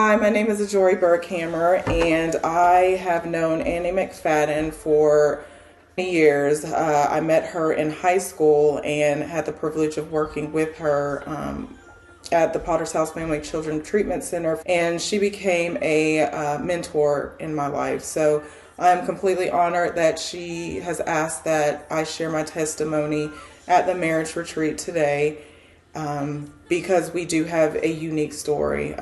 Hi, my name is Jory Burkhammer, and I have known Annie McFadden for many years. I met her in high school and had the privilege of working with her at the Potter's House Family Children Treatment Center, and she became a mentor in my life. So I'm completely honored that she has asked that I share my testimony at the marriage retreat today. Because we do have a unique story.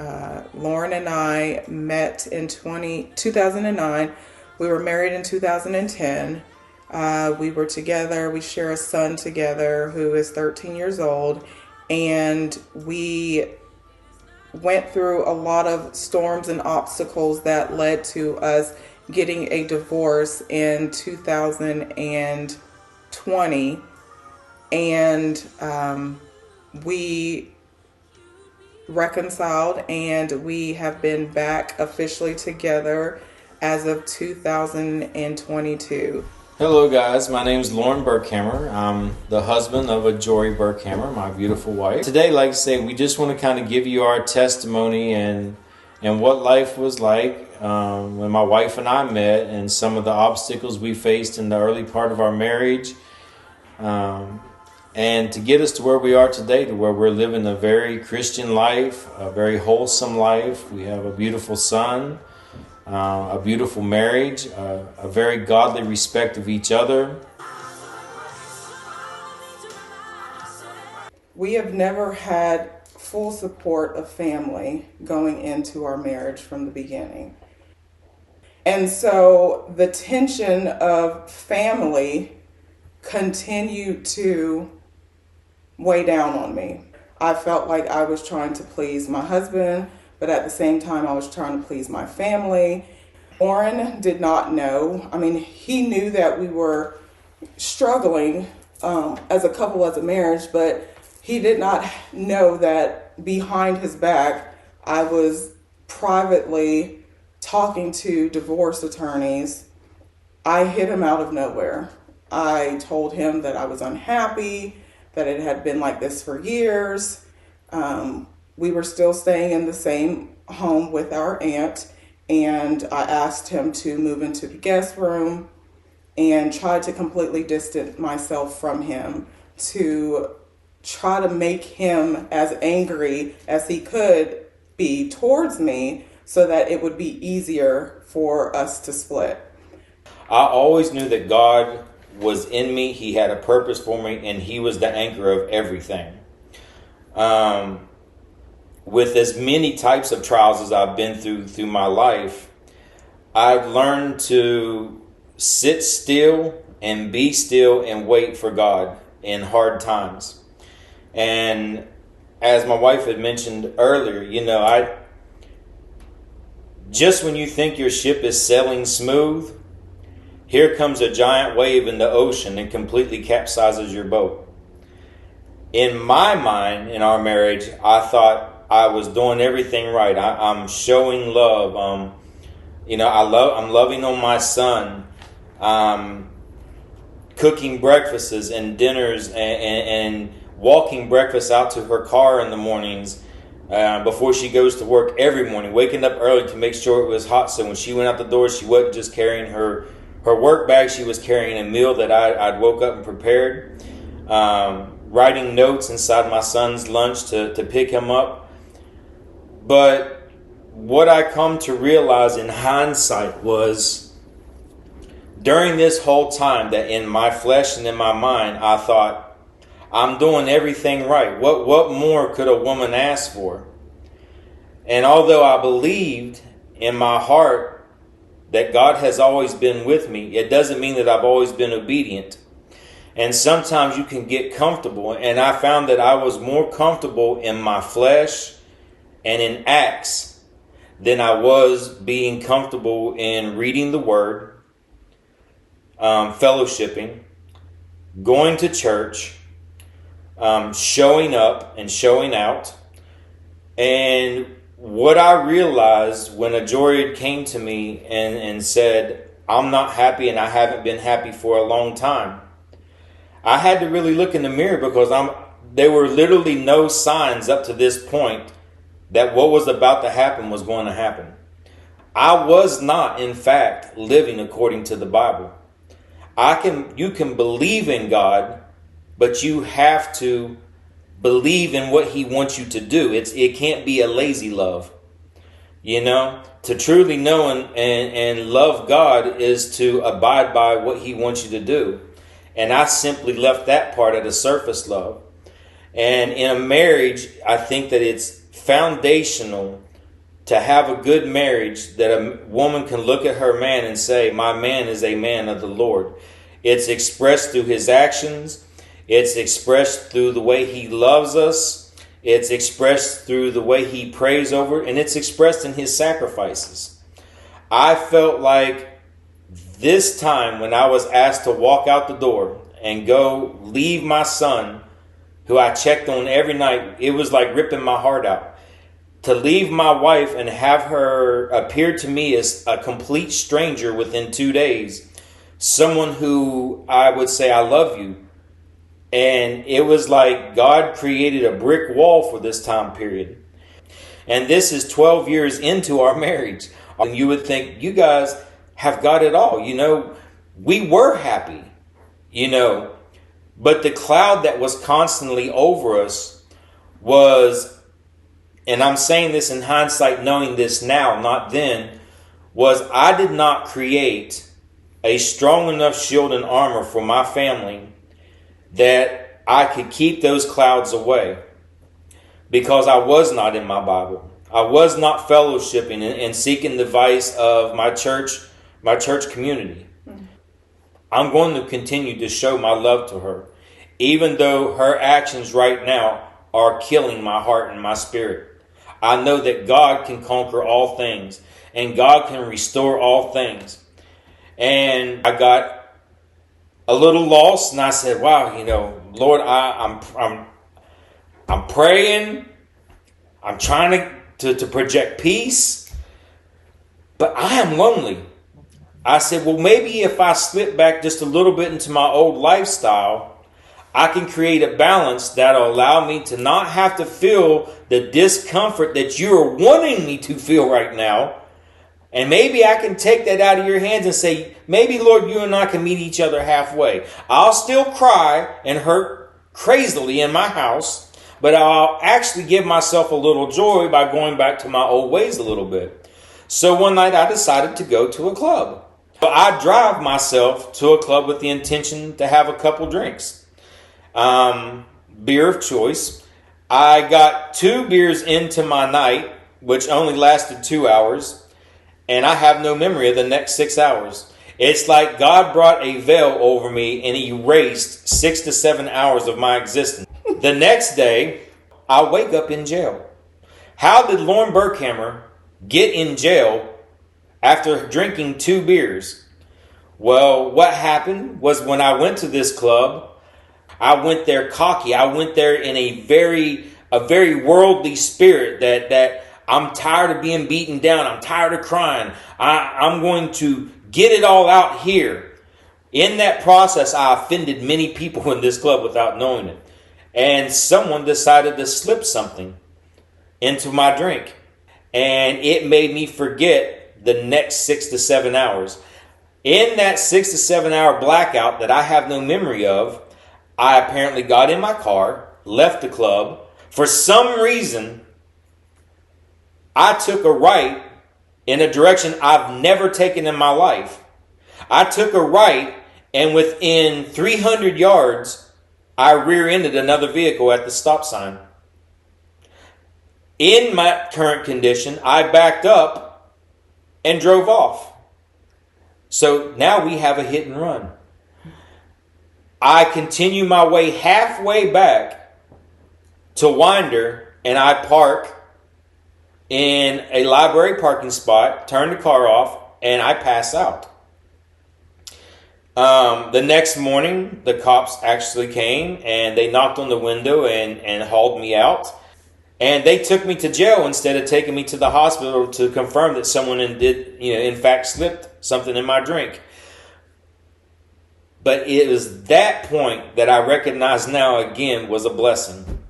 Lauren and I met in 2009. We were married in 2010. We were together. We share a son together who is 13 years old. And we went through a lot of storms and obstacles that led to us getting a divorce in 2020. And we reconciled, and we have been back officially together as of 2022. Hello guys, my name is Lauren Burkhammer. I'm the husband of Jory Burkhammer, my beautiful wife. Today, like I say, we just want to kind of give you our testimony and what life was like when my wife and I met, and some of the obstacles we faced in the early part of our marriage. And to get us to where we are today, to where we're living a very Christian life, a very wholesome life. We have a beautiful son, a beautiful marriage, a very godly respect of each other. We have never had full support of family going into our marriage from the beginning. And so the tension of family continued to weigh down on me. I felt like I was trying to please my husband, but at the same time I was trying to please my family. Lauren did not know. I mean, he knew that we were struggling as a couple, as a marriage, but he did not know that behind his back I was privately talking to divorce attorneys. I hit him out of nowhere. I told him that I was unhappy, that it had been like this for years. We were still staying in the same home with our aunt, and I asked him to move into the guest room and tried to completely distance myself from him, to try to make him as angry as he could be towards me so that it would be easier for us to split. I always knew that God was in me. He had a purpose for me, and he was the anchor of everything. With as many types of trials as I've been through my life, I've learned to sit still and be still and wait for God in hard times. And as my wife had mentioned earlier, just when you think your ship is sailing smooth, here comes a giant wave in the ocean and completely capsizes your boat. In my mind, in our marriage, I thought I was doing everything right. I'm showing love. I'm loving on my son. Cooking breakfasts and dinners and walking breakfast out to her car in the mornings before she goes to work every morning. Waking up early to make sure it was hot, so when she went out the door, she wasn't just carrying her work bag, she was carrying a meal that I'd woke up and prepared. Writing notes inside my son's lunch to pick him up. But what I come to realize in hindsight was, during this whole time, that in my flesh and in my mind, I thought, I'm doing everything right. What more could a woman ask for? And although I believed in my heart that God has always been with me, it doesn't mean that I've always been obedient. And sometimes you can get comfortable, and I found that I was more comfortable in my flesh and in acts than I was being comfortable in reading the Word, fellowshipping, going to church, showing up and showing out. And what I realized when Jory came to me and said, I'm not happy and I haven't been happy for a long time, I had to really look in the mirror, because there were literally no signs up to this point that what was about to happen was going to happen. I was not, in fact, living according to the Bible. You can believe in God, but you have to believe in what he wants you to do. It can't be a lazy love. You know, to truly know and love God is to abide by what he wants you to do. And I simply left that part at a surface love. And in a marriage, I think that it's foundational to have a good marriage that a woman can look at her man and say, my man is a man of the Lord. It's expressed through his actions. It's expressed through the way he loves us. It's expressed through the way he prays over, and it's expressed in his sacrifices. I felt like this time when I was asked to walk out the door and go leave my son, who I checked on every night, it was like ripping my heart out. To leave my wife and have her appear to me as a complete stranger within 2 days. Someone who I would say, I love you. And it was like God created a brick wall for this time period. And this is 12 years into our marriage. And you would think, you guys have got it all. You know, we were happy, you know. But the cloud that was constantly over us was, and I'm saying this in hindsight, knowing this now, not then, was I did not create a strong enough shield and armor for my family that I could keep those clouds away, because I was not in my Bible. I was not fellowshipping and seeking the advice of my church community. I'm going to continue to show my love to her, even though her actions right now are killing my heart and my spirit. I know that God can conquer all things, and God can restore all things. And I got a little lost, and I said, wow, you know, Lord, I'm praying. I'm trying to project peace, but I am lonely. I said, well, maybe if I slip back just a little bit into my old lifestyle, I can create a balance that'll allow me to not have to feel the discomfort that you're wanting me to feel right now. And maybe I can take that out of your hands and say, maybe, Lord, you and I can meet each other halfway. I'll still cry and hurt crazily in my house, but I'll actually give myself a little joy by going back to my old ways a little bit. So one night I decided to go to a club. So I drive myself to a club with the intention to have a couple drinks. Beer of choice. I got 2 beers into my night, which only lasted 2 hours. And I have no memory of the next 6 hours. It's like God brought a veil over me and erased 6 to 7 hours of my existence. The next day, I wake up in jail. How did Lauren Burkhammer get in jail after drinking 2 beers? Well, what happened was when I went to this club, I went there cocky. I went there in a very worldly spirit that I'm tired of being beaten down. I'm tired of crying. I'm going to get it all out here. In that process, I offended many people in this club without knowing it. And someone decided to slip something into my drink. And it made me forget the next 6 to 7 hours. In that 6 to 7 hour blackout that I have no memory of, I apparently got in my car, left the club. For some reason, I took a right in a direction I've never taken in my life. I took a right, and within 300 yards, I rear-ended another vehicle at the stop sign. In my current condition, I backed up and drove off. So now we have a hit and run. I continue my way halfway back to Winder, and I park in a library parking spot, turn the car off, and I pass out. The next morning, the cops actually came, and they knocked on the window and hauled me out. And they took me to jail instead of taking me to the hospital to confirm that someone in fact slipped something in my drink. But it was that point that I recognize now again was a blessing.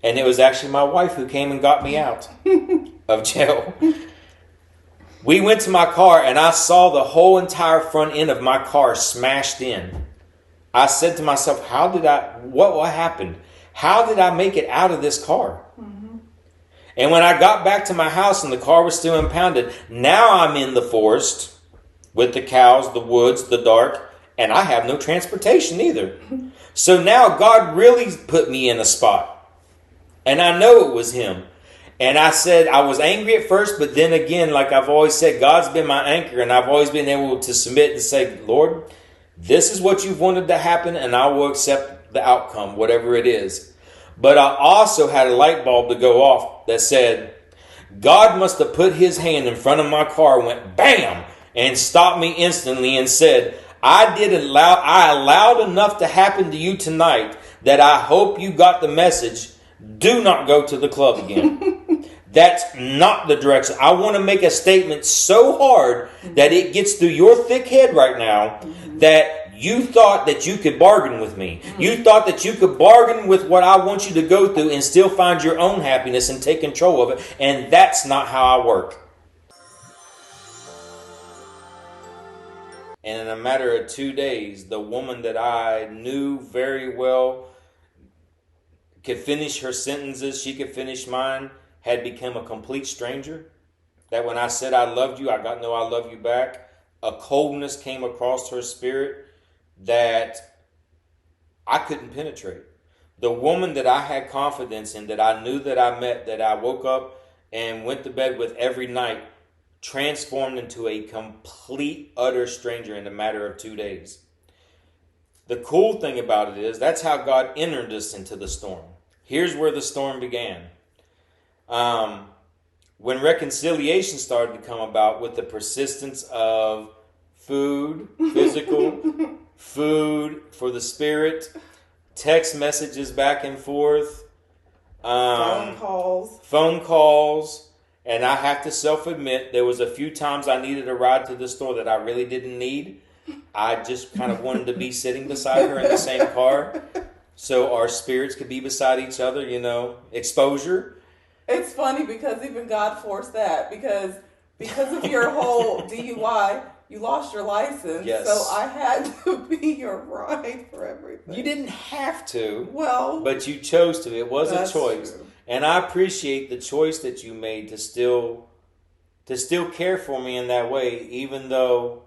And it was actually my wife who came and got me out of jail. We went to my car and I saw the whole entire front end of my car smashed in. I said to myself, what happened? How did I make it out of this car? Mm-hmm. And when I got back to my house and the car was still impounded, now I'm in the forest with the cows, the woods, the dark, and I have no transportation either. So now God really put me in a spot. And I know it was him. And I said, I was angry at first, but then again, like I've always said, God's been my anchor, and I've always been able to submit and say, Lord, this is what you've wanted to happen, and I will accept the outcome, whatever it is. But I also had a light bulb to go off that said, God must have put his hand in front of my car, went bam, and stopped me instantly and said, I allowed enough to happen to you tonight that I hope you got the message. Do not go to the club again. That's not the direction. I want to make a statement so hard that it gets through your thick head right now that you thought that you could bargain with me. You thought that you could bargain with what I want you to go through and still find your own happiness and take control of it. And that's not how I work. And in a matter of 2 days, the woman that I knew very well could finish her sentences, she could finish mine, had become a complete stranger. That when I said I loved you, I got no I love you back. A coldness came across her spirit that I couldn't penetrate. The woman that I had confidence in, that I knew that I met, that I woke up and went to bed with every night, transformed into a complete, utter stranger in a matter of 2 days. The cool thing about it is that's how God entered us into the storm. Here's where the storm began. When reconciliation started to come about with the persistence of food, physical, food for the spirit, text messages back and forth, phone calls. And I have to self-admit, there was a few times I needed a ride to the store that I really didn't need. I just kind of wanted to be sitting beside her in the same car so our spirits could be beside each other, exposure. It's funny because even God forced that because of your whole DUI, you lost your license. Yes. So I had to be your ride for everything. You didn't have to. Well. But you chose to. It was a choice. True. And I appreciate the choice that you made to still care for me in that way, even though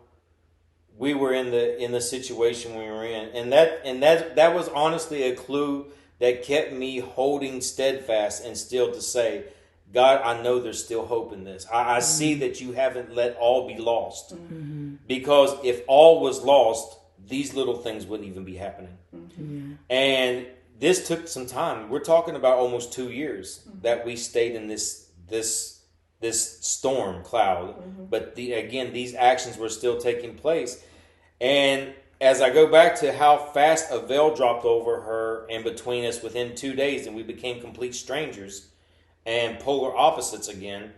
we were in the situation we were in. And that was honestly a clue that kept me holding steadfast and still to say, God, I know there's still hope in this. I see that you haven't let all be lost. Mm-hmm. Because if all was lost, these little things wouldn't even be happening. Mm-hmm. And this took some time. We're talking about almost 2 years that we stayed in this storm cloud. Mm-hmm. But these actions were still taking place. And as I go back to how fast a veil dropped over her and between us within 2 days, and we became complete strangers and polar opposites again,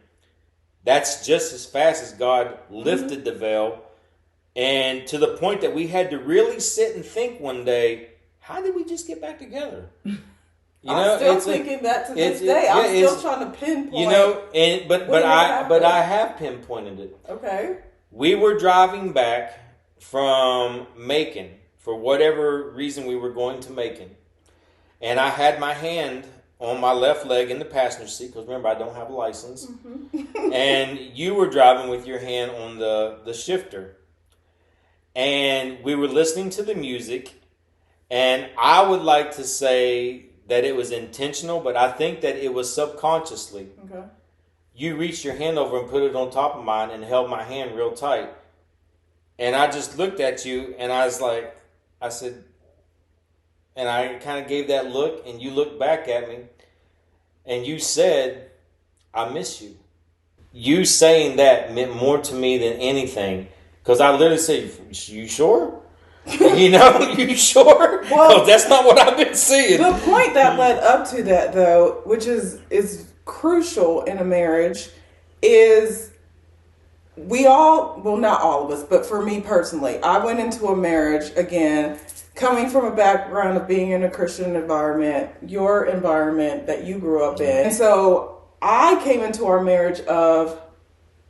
that's just as fast as God lifted the veil. And to the point that we had to really sit and think one day, how did we just get back together? I'm still thinking that to this day. I'm still trying to pinpoint. But I have pinpointed it. Okay. We were driving back from Macon for whatever reason we were going to Macon, and I had my hand on my left leg in the passenger seat because remember I don't have a license, and you were driving with your hand on the shifter, and we were listening to the music. And I would like to say that it was intentional, but I think that it was subconsciously. Okay. You reached your hand over and put it on top of mine and held my hand real tight. And I just looked at you and I said, and I kind of gave that look and you looked back at me and you said, I miss you. You saying that meant more to me than anything. Because I literally said, you sure? You sure? Well, that's not what I've been seeing. The point that led up to that, though, which is crucial in a marriage, is we all, well, not all of us, but for me personally, I went into a marriage, again, coming from a background of being in a Christian environment, your environment that you grew up in. And so I came into our marriage of,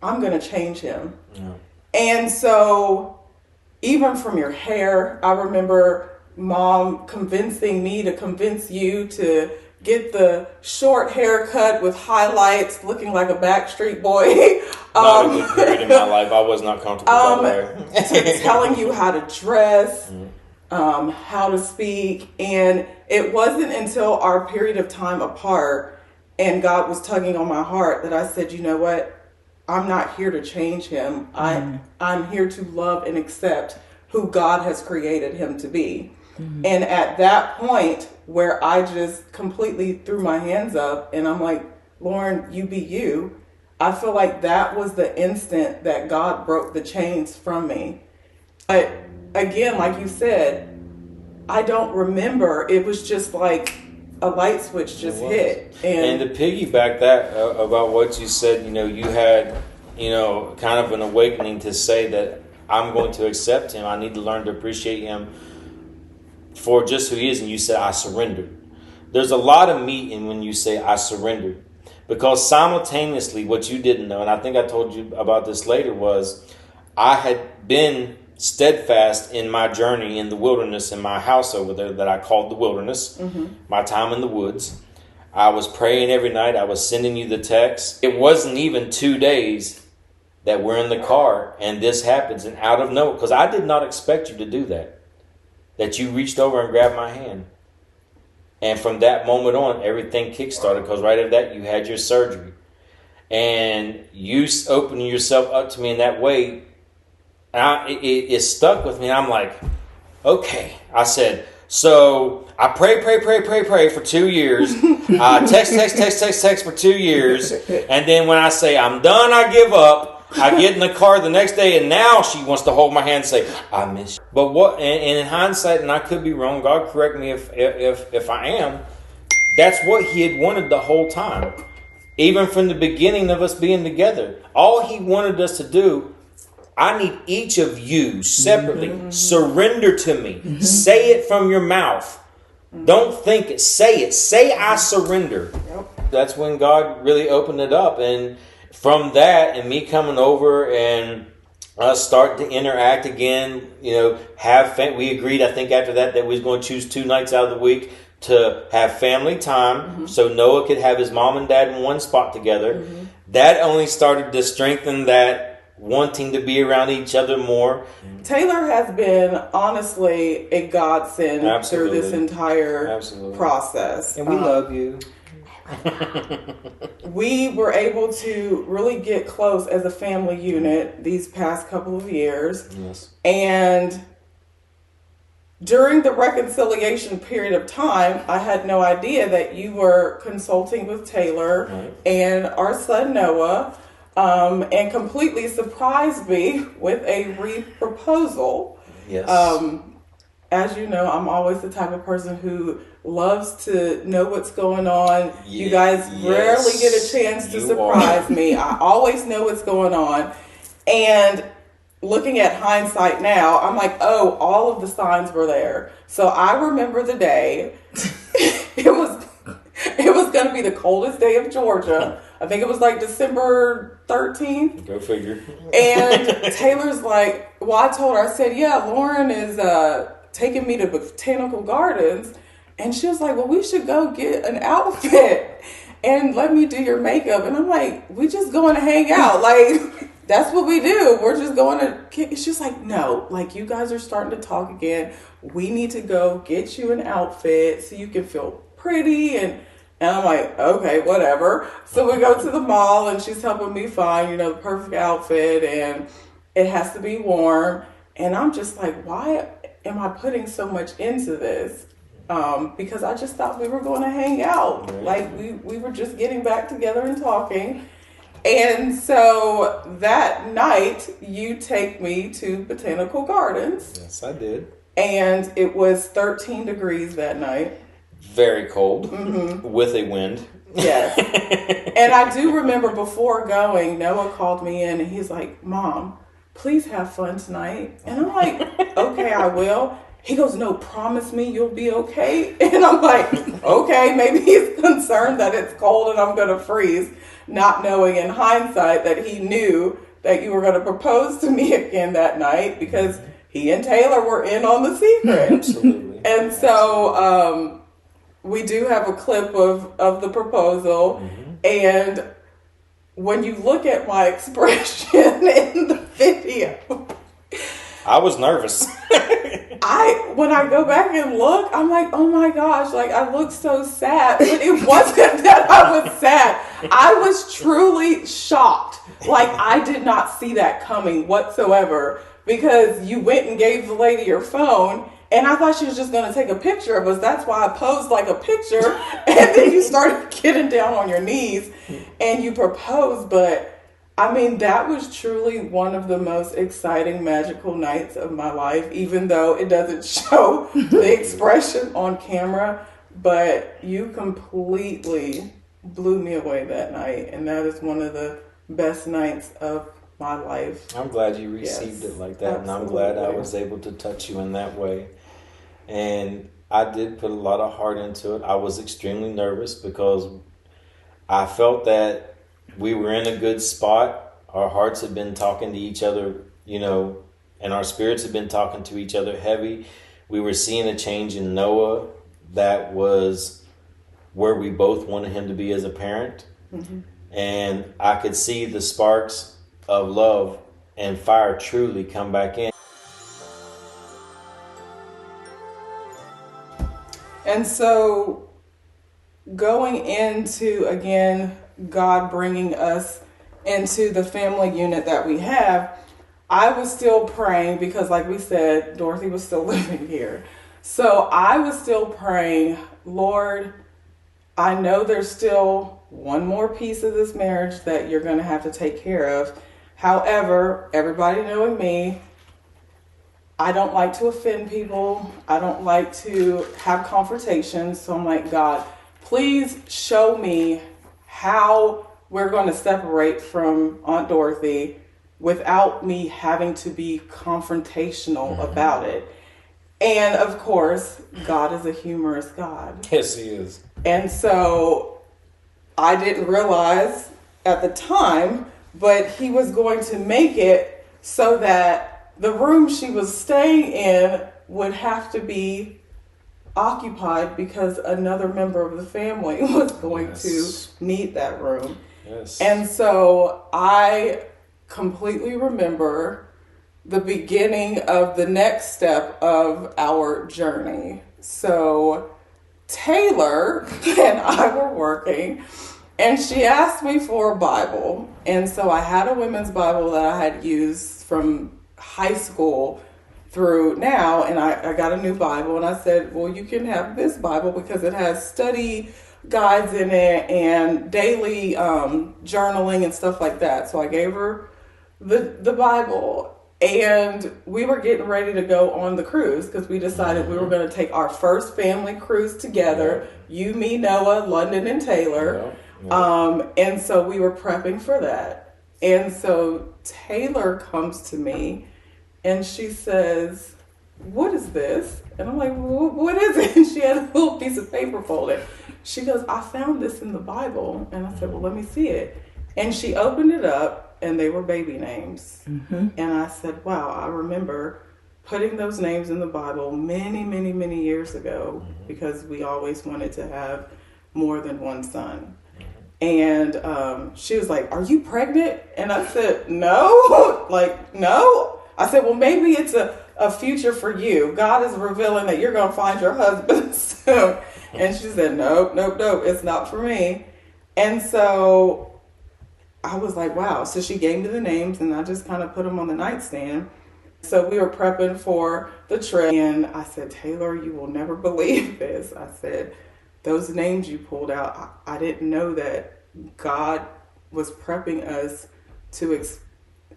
I'm going to change him. Yeah. And so even from your hair, I remember Mom convincing me to convince you to get the short haircut with highlights, looking like a Backstreet Boy. Not a good period in my life. I was not comfortable there. Telling you how to dress, how to speak. And it wasn't until our period of time apart and God was tugging on my heart that I said, you know what? I'm not here to change him. I'm here to love and accept who God has created him to be. Mm-hmm. And at that point where I just completely threw my hands up and I'm like, Lauren, you be you. I feel like that was the instant that God broke the chains from me. But again, like you said, I don't remember. It was just like a light switch just hit. And to piggyback that about what you said, you had, kind of an awakening to say that I'm going to accept him. I need to learn to appreciate him for just who he is. And you said, I surrendered. There's a lot of meat in when you say I surrendered. Because simultaneously, what you didn't know, and I think I told you about this later, was I had been steadfast in my journey in the wilderness in my house over there that I called the wilderness, my time in the woods. I was praying every night. I was sending you the text. It wasn't even 2 days that we're in the car and this happens, and out of nowhere, because I did not expect you to do that you reached over and grabbed my hand. And from that moment on, everything kickstarted, because right after that, you had your surgery. And you opening yourself up to me in that way, it stuck with me. I'm like, okay. I said, so I pray for 2 years. Text for 2 years. And then when I say I'm done, I give up. I get in the car the next day, and now she wants to hold my hand and say, I miss you. But what? And in hindsight, and I could be wrong, God correct me if I am, that's what he had wanted the whole time. Even from the beginning of us being together. All he wanted us to do, I need each of you separately. Surrender to me. Say it from your mouth. Don't think it. Say it. Say I surrender. Yep. That's when God really opened it up. And from that and me coming over and us starting to interact again, we agreed, I think after that we was going to choose 2 nights out of the week to have family time so Noah could have his mom and dad in one spot together. That only started to strengthen that wanting to be around each other more. Taylor has been honestly a godsend through this entire process. And we love you. We were able to really get close as a family unit these past couple of years. Yes. And during the reconciliation period of time, I had no idea that you were consulting with Taylor and our son Noah, and completely surprised me with a re-proposal. Yes. As you know, I'm always the type of person who loves to know what's going on. You guys rarely get a chance to surprise me. I always know what's going on. And looking at hindsight now, I'm like, oh, all of the signs were there. So I remember the day. It was going to be the coldest day of Georgia. I think it was like December 13th. Go figure. And Taylor's like, well, I told her, I said, yeah, Lauren is taking me to Botanical Gardens. And she was like, well, we should go get an outfit and let me do your makeup. And I'm like, we just going to hang out. Like, that's what we do. We're just going to kick. She's like, no, like you guys are starting to talk again. We need to go get you an outfit so you can feel pretty. And I'm like, okay, whatever. So we go to the mall and she's helping me find, the perfect outfit, and it has to be warm. And I'm just like, why am I putting so much into this? Because I just thought we were going to hang out. Like we were just getting back together and talking. And so that night you take me to Botanical Gardens. Yes, I did. And it was 13 degrees that night. Very cold with a wind. Yes. And I do remember before going, Noah called me in and he's like, Mom, please have fun tonight. And I'm like, okay, I will. He goes, no, promise me you'll be okay. And I'm like, okay, maybe he's concerned that it's cold and I'm going to freeze, not knowing in hindsight that he knew that you were going to propose to me again that night, because he and Taylor were in on the secret. Absolutely. And so we do have a clip of the proposal. And when you look at my expression in the video, I was nervous. When I go back and look, I'm like, oh my gosh, like I look so sad. But it wasn't that I was sad. I was truly shocked. Like I did not see that coming whatsoever, because you went and gave the lady your phone, and I thought she was just going to take a picture of us. That's why I posed like a picture. And then you started getting down on your knees and you proposed. But I mean, that was truly one of the most exciting, magical nights of my life, even though it doesn't show the expression on camera. But you completely blew me away that night. And that is one of the best nights of my life. I'm glad you received it like that. Absolutely. And I'm glad I was able to touch you in that way. And I did put a lot of heart into it. I was extremely nervous because I felt that we were in a good spot. Our hearts had been talking to each other, and our spirits had been talking to each other heavy. We were seeing a change in Noah that was where we both wanted him to be as a parent. And I could see the sparks of love and fire truly come back in. And so going into, again, God bringing us into the family unit that we have, I was still praying because, like we said, Dorothy was still living here. So I was still praying, Lord, I know there's still one more piece of this marriage that you're going to have to take care of. However, everybody knowing me, I don't like to offend people. I don't like to have confrontations. So I'm like, God, please show me how we're going to separate from Aunt Dorothy without me having to be confrontational about it. And of course, God is a humorous God. Yes, he is. And so I didn't realize at the time, but he was going to make it so that the room she was staying in would have to be occupied because another member of the family was going to need that room. Yes. And so I completely remember the beginning of the next step of our journey. So Taylor and I were working, and she asked me for a Bible. And so I had a women's Bible that I had used from high school through now, and I got a new Bible, and I said, well, you can have this Bible because it has study guides in it and daily journaling and stuff like that. So I gave her the Bible, and we were getting ready to go on the cruise because we decided we were going to take our first family cruise together, you, me, Noah, London, and Taylor. And so we were prepping for that. And so Taylor comes to me and she says, what is this? And I'm like, what is it? And she had a little piece of paper folded. She goes, I found this in the Bible. And I said, well, let me see it. And she opened it up, and they were baby names. And I said, wow, I remember putting those names in the Bible many, many, many years ago because we always wanted to have more than one son. And she was like, are you pregnant? And I said, no. No. I said, well, maybe it's a future for you. God is revealing that you're going to find your husband soon. And she said, nope, it's not for me. And so I was like, wow. So she gave me the names, and I just kind of put them on the nightstand. So we were prepping for the trip, and I said, Taylor, you will never believe this. I said, those names you pulled out, I didn't know that God was prepping us to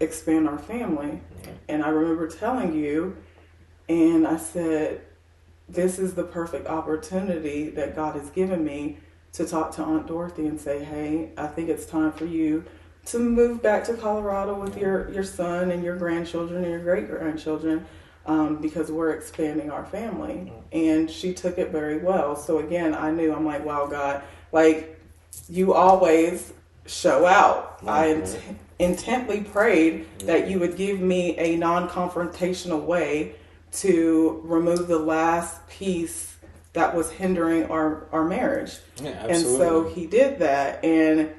expand our family. And I remember telling you, and I said, this is the perfect opportunity that God has given me to talk to Aunt Dorothy and say, hey, I think it's time for you to move back to Colorado with your son and your grandchildren and your great-grandchildren. because we're expanding our family. And she took it very well. So again, I knew, I'm like, wow, God, like, you always show out. I intently prayed that you would give me a non-confrontational way to remove the last piece that was hindering our marriage. Yeah, and so he did that. And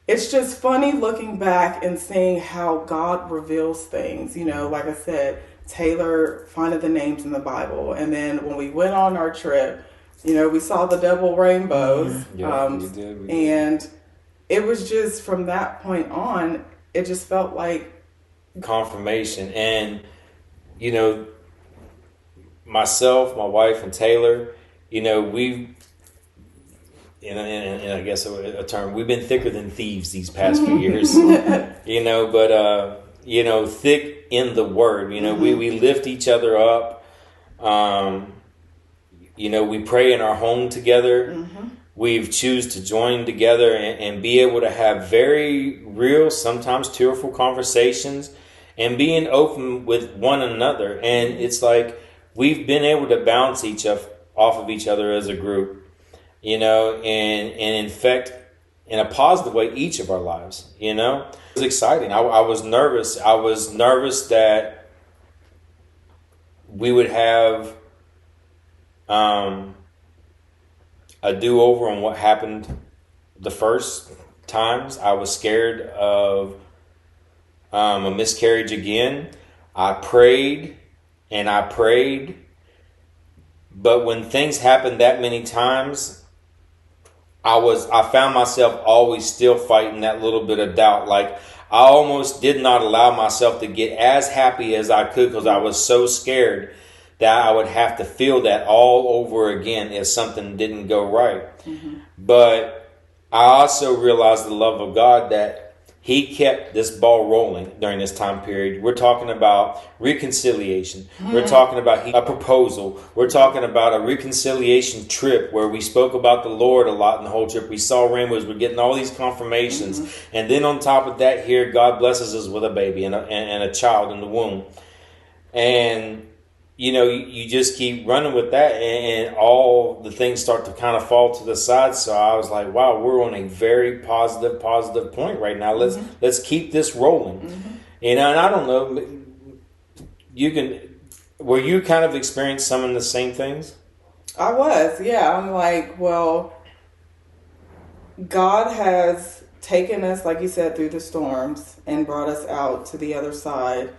it's just funny looking back and seeing how God reveals things. You know, like I said, Taylor finding the names in the Bible. And then when we went on our trip, you know, we saw the double rainbows. Yeah, we did. And it was just from that point on, it just felt like confirmation. And, you know, myself, my wife, and Taylor, you know, we've, and I guess a term, we've been thicker than thieves these past few years, you know, but, you know, thick in the word, you know, we lift each other up. You know, we pray in our home together. We've choose to join together and be able to have very real, sometimes tearful conversations and being open with one another. And it's like we've been able to bounce off of each other as a group, you know, and infect in a positive way each of our lives, you know. It was exciting. I was nervous. I was nervous that we would have a do-over on what happened the first times. I was scared of a miscarriage again. I prayed and I prayed, but when things happened that many times, I found myself always still fighting that little bit of doubt. Like, I almost did not allow myself to get as happy as I could because I was so scared that I would have to feel that all over again if something didn't go right. But I also realized the love of God, that He kept this ball rolling during this time period. We're talking about reconciliation. We're talking about a proposal. We're talking about a reconciliation trip where we spoke about the Lord a lot in the whole trip. We saw rainbows. We're getting all these confirmations. And then on top of that, here, God blesses us with a baby and a child in the womb. And you know, you just keep running with that, and all the things start to kind of fall to the side. So I was like, wow, we're on a very positive point right now. Let's keep this rolling. You know, and I don't know, were you kind of experiencing some of the same things? I was, yeah. I'm like, well, God has taken us, like you said, through the storms and brought us out to the other side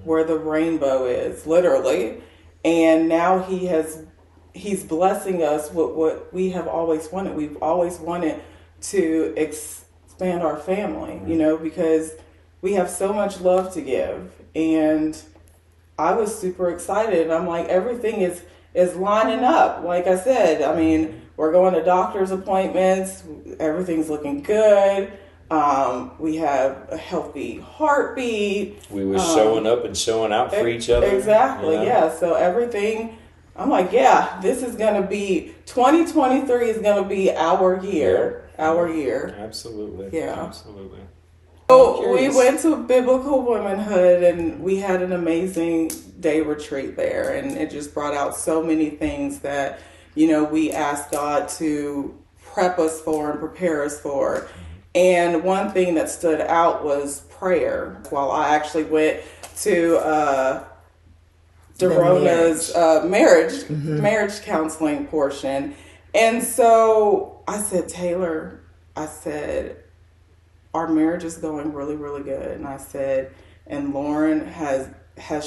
where the rainbow is, literally. And now He's blessing us with what we have always wanted. We've always wanted to expand our family, you know, because we have so much love to give. And I was super excited. I'm like, everything is lining up. Like I said, I mean, we're going to doctor's appointments. Everything's looking good. We have a healthy heartbeat. We were showing up and showing out for each other. Exactly, you know? Yeah. So everything, I'm like, yeah, this is going to be, 2023 is going to be our year. Yeah. Our year. Absolutely. Yeah. Absolutely. So we went to Biblical Womanhood and we had an amazing day retreat there. And it just brought out so many things that, you know, we asked God to prep us for and prepare us for. And one thing that stood out was prayer. While I actually went to Darona's marriage counseling portion. And so I said, Taylor, our marriage is going really, really good. And I said, and Lauren has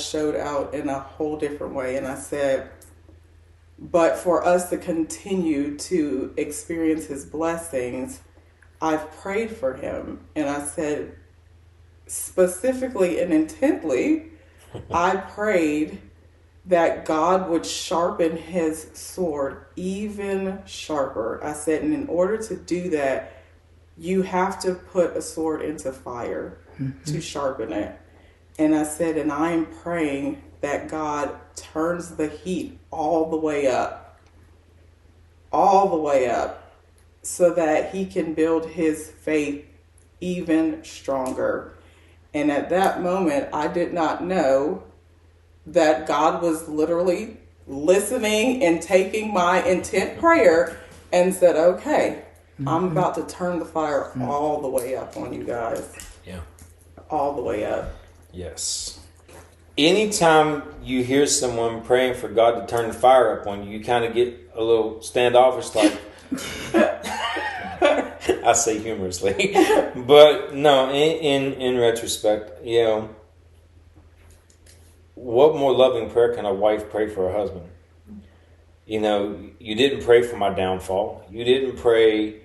showed out in a whole different way. And I said, but for us to continue to experience His blessings, I've prayed for him. And I said, specifically and intently, I prayed that God would sharpen His sword even sharper. I said, and in order to do that, you have to put a sword into fire to sharpen it. And I said, and I am praying that God turns the heat all the way up, so that He can build His faith even stronger. And at that moment, I did not know that God was literally listening and taking my intent prayer and said, okay, I'm about to turn the fire all the way up on you guys. Yeah. All the way up. Yes. Anytime you hear someone praying for God to turn the fire up on you, you kind of get a little standoffish, like, I say humorously. But no, in retrospect, you know, what more loving prayer can a wife pray for her husband? You know, you didn't pray for my downfall. You didn't pray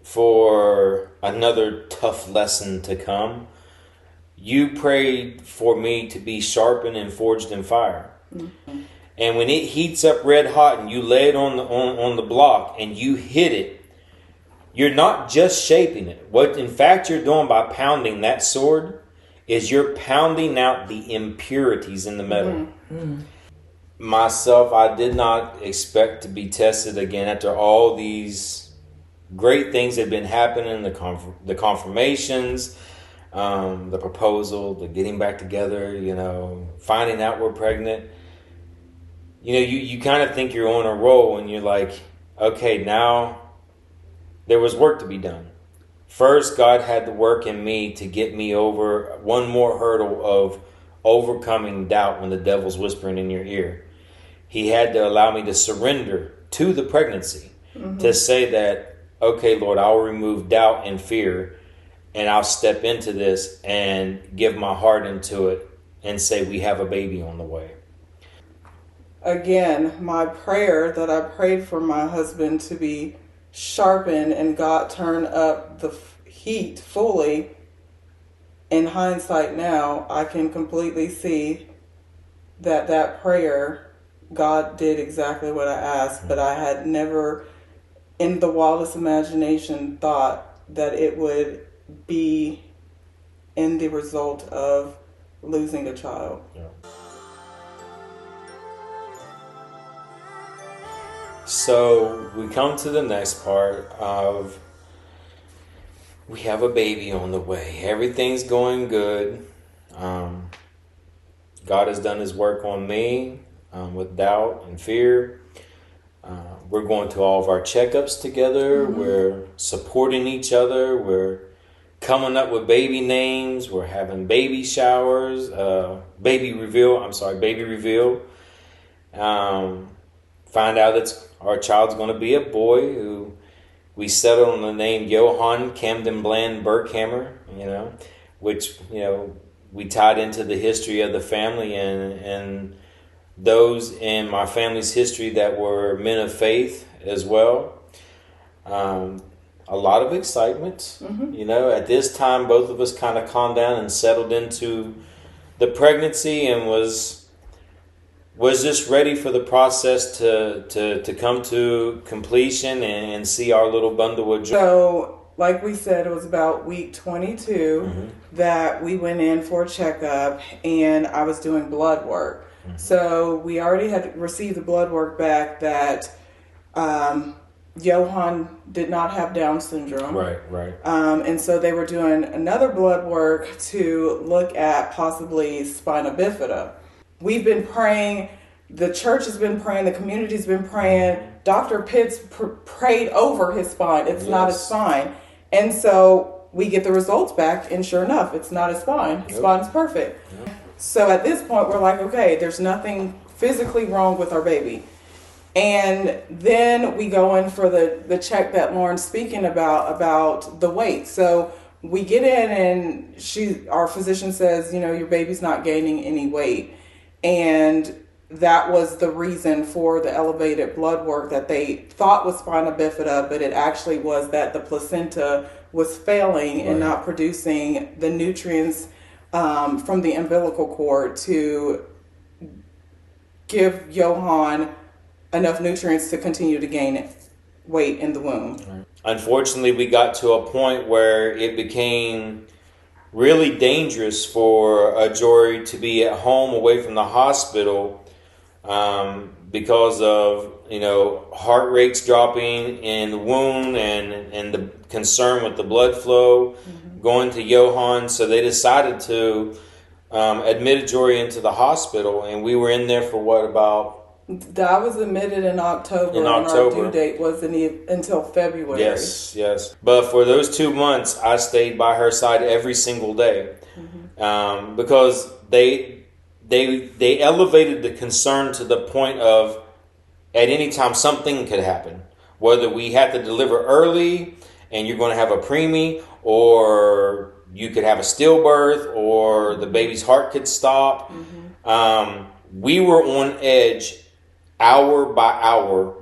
for another tough lesson to come. You prayed for me to be sharpened and forged in fire. Mm-hmm. And when it heats up red hot and you lay it on the block and you hit it, you're not just shaping it. What in fact you're doing by pounding that sword is you're pounding out the impurities in the metal. Mm-hmm. Myself, I did not expect to be tested again after all these great things that had been happening, the confirmations, the proposal, the getting back together, you know, finding out we're pregnant. You know, you kind of think you're on a roll and you're like, okay, now there was work to be done. First, God had to work in me to get me over one more hurdle of overcoming doubt when the devil's whispering in your ear. He had to allow me to surrender to the pregnancy, to say that, okay, Lord, I'll remove doubt and fear and I'll step into this and give my heart into it and say we have a baby on the way. Again, my prayer that I prayed for my husband to be sharpened and God turn up the heat fully. In hindsight now, I can completely see that prayer, God did exactly what I asked, but I had never in the wildest imagination thought that it would be in the result of losing a child. Yeah. So we come to the next part of we have a baby on the way. Everything's going good. God has done his work on me with doubt and fear. We're going to all of our checkups together. Mm-hmm. We're supporting each other. We're coming up with baby names. We're having baby showers. Baby reveal. Find out our child's going to be a boy who we settled on the name Johann Camden Bland Burkhammer, you know, which, you know, we tied into the history of the family and those in my family's history that were men of faith as well. A lot of excitement. Mm-hmm. You know, at this time, both of us kind of calmed down and settled into the pregnancy and was just ready for the process to come to completion and see our little bundle of joy. So, like we said, it was about week 22 that we went in for a checkup, and I was doing blood work. Mm-hmm. So we already had received the blood work back that Johann did not have Down syndrome. Right. And so they were doing another blood work to look at possibly spina bifida. We've been praying, the church has been praying, the community's been praying. Dr. Pitts prayed over his spine. It's not his spine. And so we get the results back, and sure enough, it's not his spine. His spine's perfect. Yep. So at this point, we're like, okay, there's nothing physically wrong with our baby. And then we go in for the check that Lauren's speaking about the weight. So we get in, and our physician says, you know, your baby's not gaining any weight. And that was the reason for the elevated blood work that they thought was spina bifida, but it actually was that the placenta was failing and not producing the nutrients from the umbilical cord to give Johann enough nutrients to continue to gain weight in the womb. Right. Unfortunately, we got to a point where it became really dangerous for Jory to be at home away from the hospital because of, you know, heart rates dropping in the womb and the concern with the blood flow going to Johann. So they decided to admitted Jory into the hospital, and we were in there for what, about... I was admitted in October, and our due date wasn't until February. Yes. But for those 2 months, I stayed by her side every single day, because they elevated the concern to the point of at any time something could happen, whether we had to deliver early and you're going to have a preemie, or you could have a stillbirth, or the baby's heart could stop. We were on edge hour by hour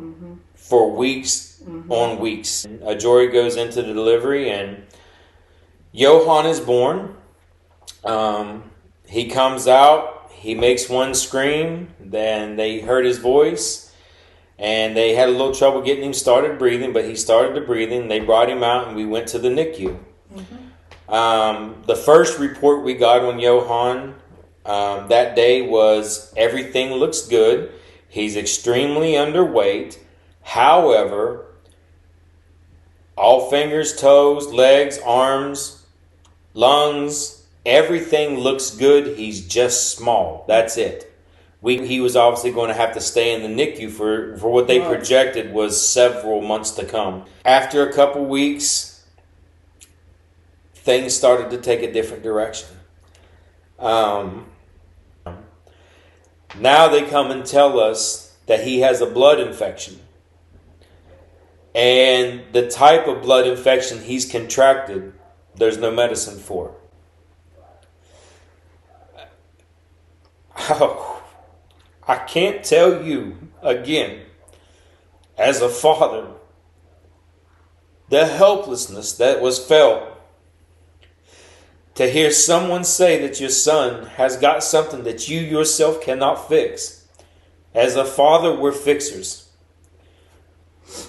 for weeks on weeks. Jory goes into the delivery, and Johan is born. He comes out, he makes one scream, then they heard his voice, and they had a little trouble getting him started breathing, but he started to breathing. They brought him out, and we went to the NICU. The first report we got on Johan that day was everything looks good. He's extremely underweight. However, all fingers, toes, legs, arms, lungs, everything looks good. He's just small. That's it. He was obviously going to have to stay in the NICU for what they projected was several months to come. After a couple weeks, things started to take a different direction. Now they come and tell us that he has a blood infection. And the type of blood infection he's contracted, there's no medicine for. I can't tell you again, as a father, the helplessness that was felt to hear someone say that your son has got something that you yourself cannot fix. As a father, we're fixers.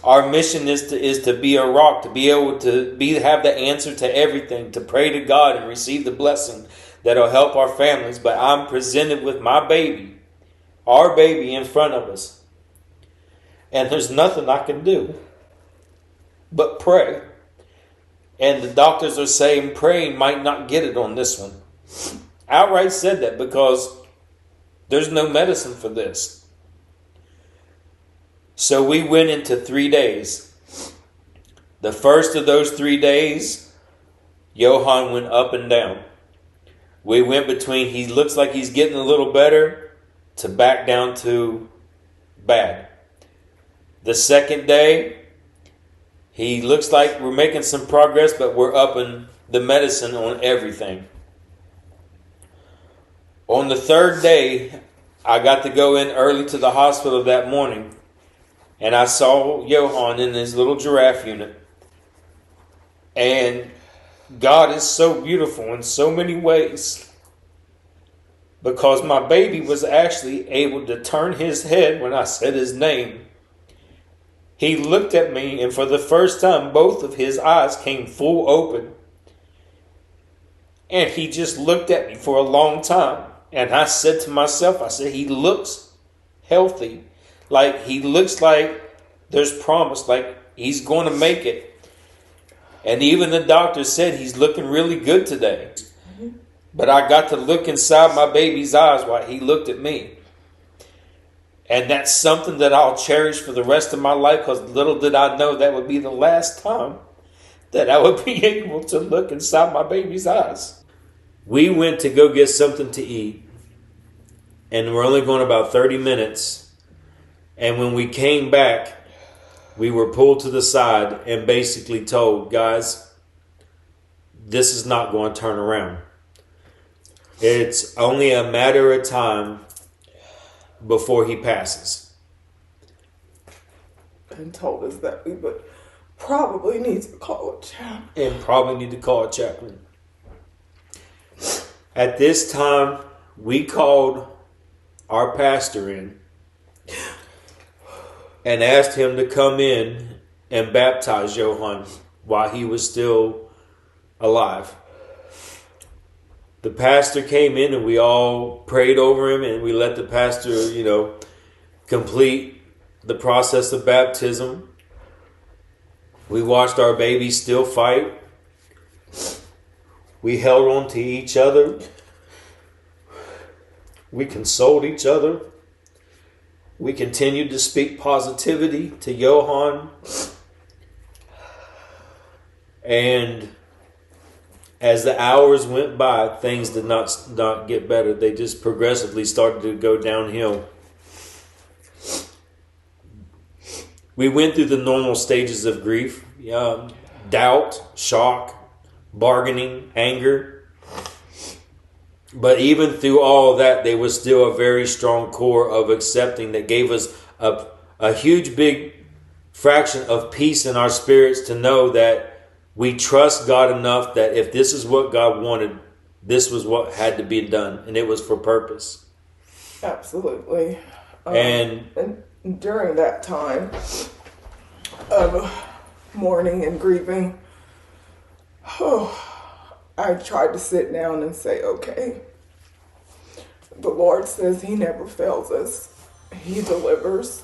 Our mission is to be a rock, to be able to have the answer to everything, to pray to God and receive the blessing that'll help our families. But I'm presented with my baby, our baby, in front of us. And there's nothing I can do but pray. And the doctors are saying praying might not get it on this one. Outright said that, because there's no medicine for this. So we went into 3 days. The first of those 3 days, Johan went up and down. We went between, he looks like he's getting a little better, to back down to bad. The second day, he looks like we're making some progress, but we're upping the medicine on everything. On the third day, I got to go in early to the hospital that morning, and I saw Johan in his little giraffe unit. And God is so beautiful in so many ways, because my baby was actually able to turn his head when I said his name. He looked at me, and for the first time, both of his eyes came full open. And he just looked at me for a long time. And I said to myself, I said, he looks healthy. Like, he looks like there's promise, like he's going to make it. And even the doctor said he's looking really good today. But I got to look inside my baby's eyes while he looked at me. And that's something that I'll cherish for the rest of my life, because little did I know that would be the last time that I would be able to look inside my baby's eyes. We went to go get something to eat, and we're only going about 30 minutes. And when we came back, we were pulled to the side and basically told, guys, this is not going to turn around. It's only a matter of time before he passes. And told us that we would probably need to call a chaplain. And probably need to call a chaplain. At this time, we called our pastor in and asked him to come in and baptize Johan while he was still alive. The pastor came in, and we all prayed over him, and we let the pastor, complete the process of baptism. We watched our baby still fight. We held on to each other. We consoled each other. We continued to speak positivity to Johan. And as the hours went by, things did not get better. They just progressively started to go downhill. We went through the normal stages of grief. Doubt, shock, bargaining, anger. But even through all of that, there was still a very strong core of accepting that gave us a huge, big fraction of peace in our spirits to know that we trust God enough that if this is what God wanted, this was what had to be done, and it was for purpose. Absolutely. And during that time of mourning and grieving, I tried to sit down and say, okay, the Lord says He never fails us. He delivers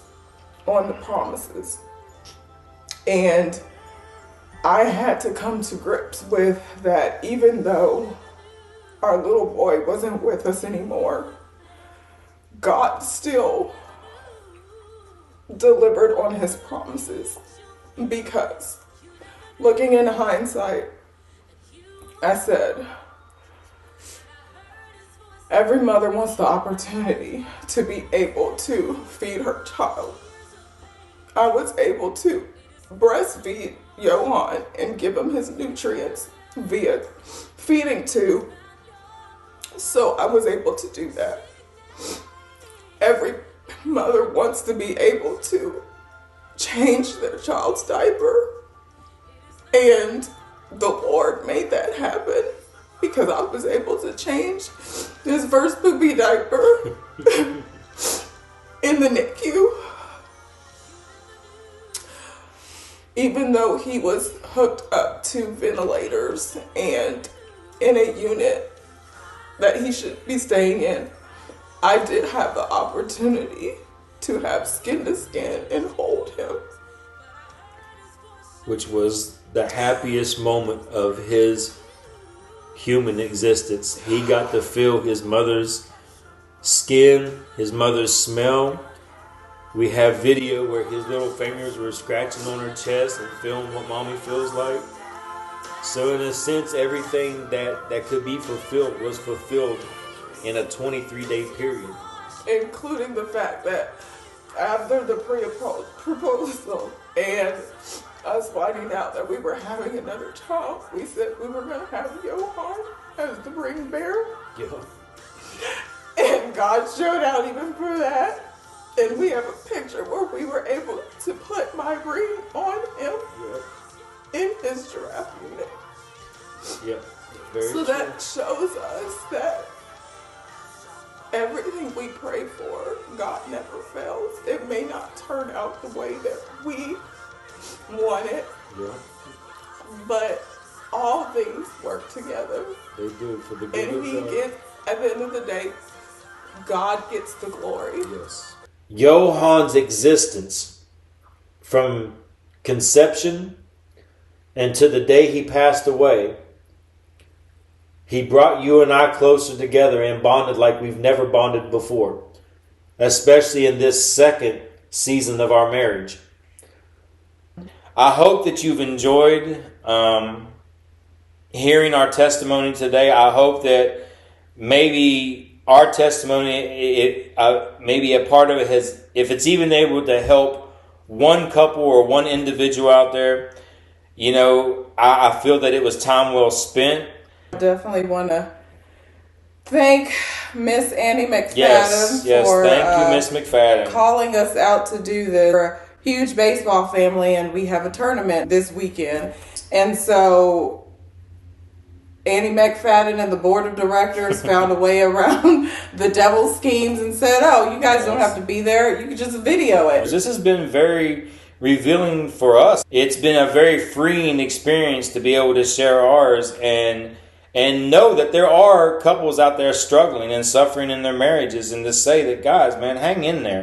on the promises. And I had to come to grips with that even though our little boy wasn't with us anymore, God still delivered on His promises. Because looking in hindsight, I said, every mother wants the opportunity to be able to feed her child. I was able to breastfeed Johan and give him his nutrients via feeding tube. So I was able to do that. Every mother wants to be able to change their child's diaper. And the Lord made that happen because I was able to change his first baby diaper in the NICU. Even though he was hooked up to ventilators and in a unit that he should be staying in, I did have the opportunity to have skin to skin and hold him. which was the happiest moment of his human existence. He got to feel his mother's skin, his mother's smell. We have video where his little fingers were scratching on her chest and feeling what mommy feels like. So in a sense, everything that could be fulfilled was fulfilled in a 23-day period. Including the fact that after the proposal and us finding out that we were having another child, we said we were going to have Johan as the ring bearer. Yeah. And God showed out even for that. And we have a picture where we were able to put my ring on him in his giraffe unit. Yeah. Very so true. that shows us that everything we pray for, God never fails. It may not turn out the way that we want it, but all things work together. They do for the good And of He God. gets, at the end of the day, God gets the glory. Yes. Johan's existence from conception and to the day he passed away, he brought you and I closer together and bonded like we've never bonded before, especially in this second season of our marriage. I hope that you've enjoyed hearing our testimony today. I hope that maybe our testimony, maybe a part of it has, if it's even able to help one couple or one individual out there, you know, I feel that it was time well spent. I definitely want to thank Miss Annie McFadden Yes, for thank you, Miss McFadden. calling us out to do this. We're a huge baseball family, and we have a tournament this weekend. And so Annie McFadden and the board of directors found a way around the devil's schemes and said, oh, you guys don't have to be there. You can just video it. This has been very revealing for us. It's been a very freeing experience to be able to share ours and know that there are couples out there struggling and suffering in their marriages, and to say that, guys, man, hang in there.